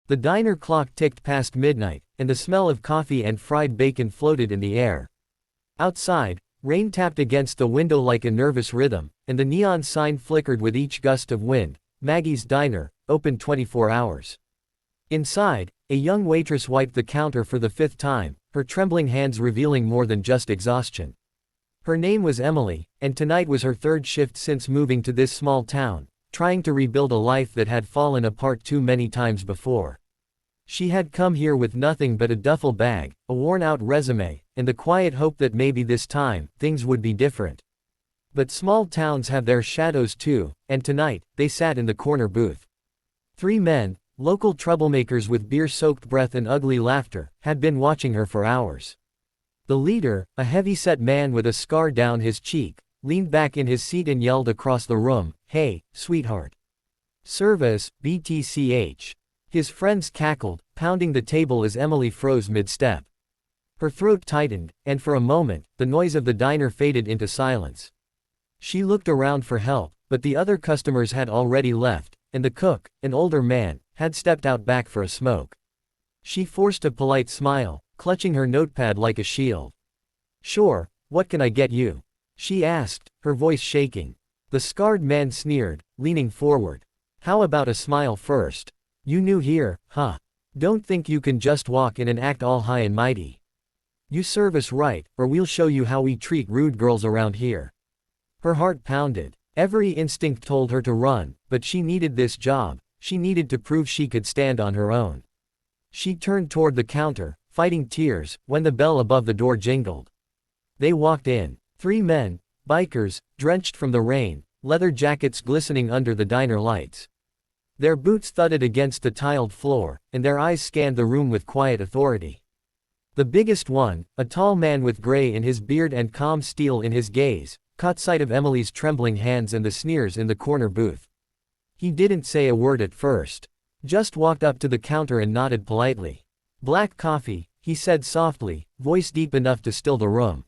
The diner clock ticked past midnight, and the smell of coffee and fried bacon floated in the air. Outside, rain tapped against the window like a nervous rhythm, and the neon sign flickered with each gust of wind. Maggie's Diner, open 24 hours. Inside, a young waitress wiped the counter for the 5th time, her trembling hands revealing more than just exhaustion. Her name was Emily, and tonight was her 3rd shift since moving to this small town, trying to rebuild a life that had fallen apart too many times before. She had come here with nothing but a duffel bag, a worn-out resume, and the quiet hope that maybe this time, things would be different. But small towns have their shadows too, and tonight, they sat in the corner booth. 3 men, local troublemakers with beer-soaked breath and ugly laughter, had been watching her for hours. The leader, a heavy-set man with a scar down his cheek, leaned back in his seat and yelled across the room, "Hey, sweetheart. Service, Btch." His friends cackled, pounding the table as Emily froze mid-step. Her throat tightened, and for a moment, the noise of the diner faded into silence. She looked around for help, but the other customers had already left, and the cook, an older man, had stepped out back for a smoke. She forced a polite smile, clutching her notepad like a shield. "Sure, what can I get you?" she asked, her voice shaking. The scarred man sneered, leaning forward. "How about a smile first? You new here, huh? Don't think you can just walk in and act all high and mighty. You serve us right, or we'll show you how we treat rude girls around here." Her heart pounded. Every instinct told her to run, but she needed this job. She needed to prove she could stand on her own. She turned toward the counter, fighting tears, when the bell above the door jingled. They walked in. 3 men, bikers, drenched from the rain, leather jackets glistening under the diner lights. Their boots thudded against the tiled floor, and their eyes scanned the room with quiet authority. The biggest one, a tall man with gray in his beard and calm steel in his gaze, caught sight of Emily's trembling hands and the sneers in the corner booth. He didn't say a word at first. Just walked up to the counter and nodded politely. "Black coffee," he said softly, voice deep enough to still the room.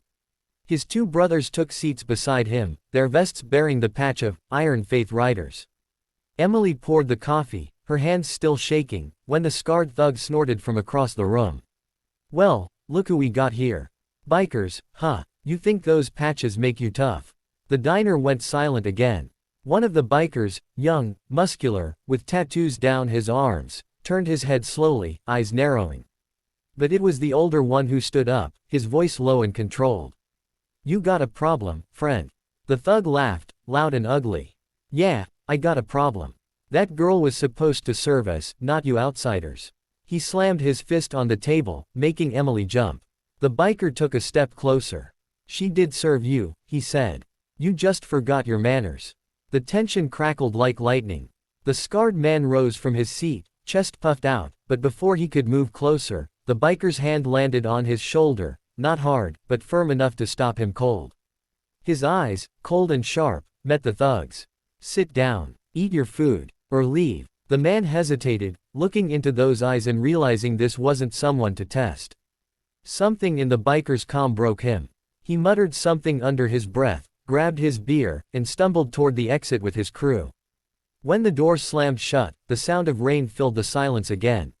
His 2 brothers took seats beside him, their vests bearing the patch of Iron Faith Riders. Emily poured the coffee, her hands still shaking, when the scarred thug snorted from across the room. "Well, look who we got here. Bikers, huh? You think those patches make you tough?" The diner went silent again. One of the bikers, young, muscular, with tattoos down his arms, turned his head slowly, eyes narrowing. But it was the older one who stood up, his voice low and controlled. "You got a problem, friend." The thug laughed, loud and ugly. "Yeah, I got a problem. That girl was supposed to serve us, not you outsiders." He slammed his fist on the table, making Emily jump. The biker took a step closer. "She did serve you," he said. "You just forgot your manners." The tension crackled like lightning. The scarred man rose from his seat, chest puffed out, but before he could move closer, the biker's hand landed on his shoulder, not hard, but firm enough to stop him cold. His eyes, cold and sharp, met the thug's. "Sit down, eat your food, or leave." The man hesitated, looking into those eyes and realizing this wasn't someone to test. Something in the biker's calm broke him. He muttered something under his breath, grabbed his beer, and stumbled toward the exit with his crew. When the door slammed shut, the sound of rain filled the silence again.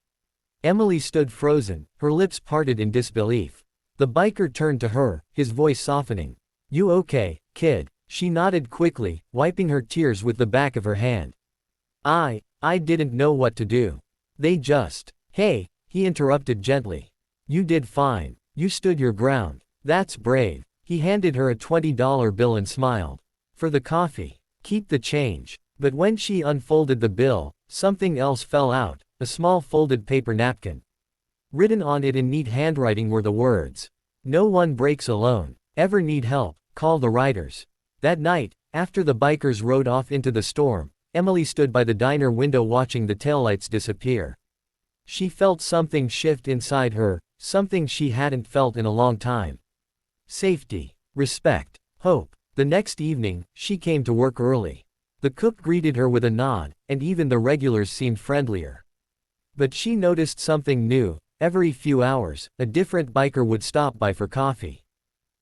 Emily stood frozen, her lips parted in disbelief. The biker turned to her, his voice softening. "You okay, kid?" She nodded quickly, wiping her tears with the back of her hand. I didn't know what to do. They just..." "Hey," he interrupted gently. "You did fine. You stood your ground. That's brave." He handed her a $20 bill and smiled. "For the coffee. Keep the change." But when she unfolded the bill, something else fell out, a small folded paper napkin. Written on it in neat handwriting were the words, "No one breaks alone. Ever need help, call the Riders." That night, after the bikers rode off into the storm, Emily stood by the diner window watching the taillights disappear. She felt something shift inside her, something she hadn't felt in a long time. Safety, respect, hope. The next evening, she came to work early. The cook greeted her with a nod, and even the regulars seemed friendlier. But she noticed something new. Every few hours, a different biker would stop by for coffee.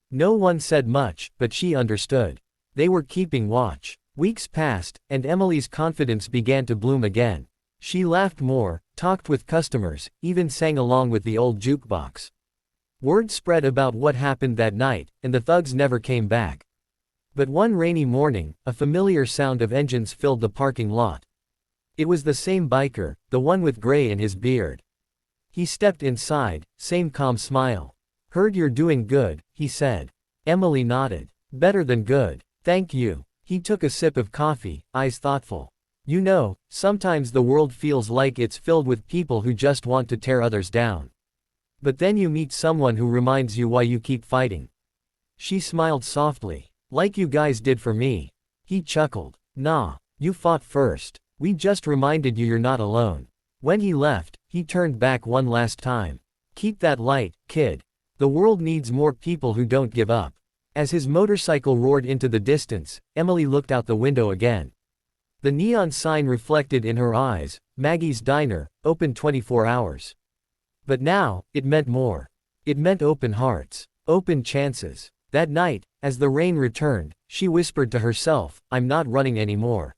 No one said much, but she understood. They were keeping watch. Weeks passed, and Emily's confidence began to bloom again. She laughed more, talked with customers, even sang along with the old jukebox. Word spread about what happened that night, and the thugs never came back. But one rainy morning, a familiar sound of engines filled the parking lot. It was the same biker, the one with gray in his beard. He stepped inside, same calm smile. "Heard you're doing good," he said. Emily nodded. "Better than good. Thank you." He took a sip of coffee, eyes thoughtful. "You know, sometimes the world feels like it's filled with people who just want to tear others down. But then you meet someone who reminds you why you keep fighting." She smiled softly. "Like you guys did for me." He chuckled. "Nah, you fought first. We just reminded you you're not alone." When he left, he turned back one last time. "Keep that light, kid. The world needs more people who don't give up." As his motorcycle roared into the distance, Emily looked out the window again. The neon sign reflected in her eyes, "Maggie's Diner, open 24 hours. But now, it meant more. It meant open hearts, open chances. That night, as the rain returned, she whispered to herself, "I'm not running anymore."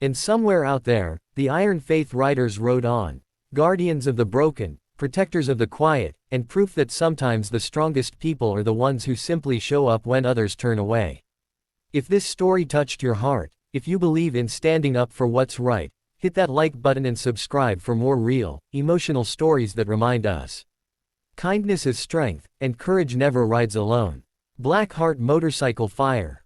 And somewhere out there, the Iron Faith riders rode on, guardians of the broken, protectors of the quiet, and proof that sometimes the strongest people are the ones who simply show up when others turn away. If this story touched your heart, if you believe in standing up for what's right, hit that like button and subscribe for more real, emotional stories that remind us. Kindness is strength, and courage never rides alone. Black Heart Motorcycle Fire.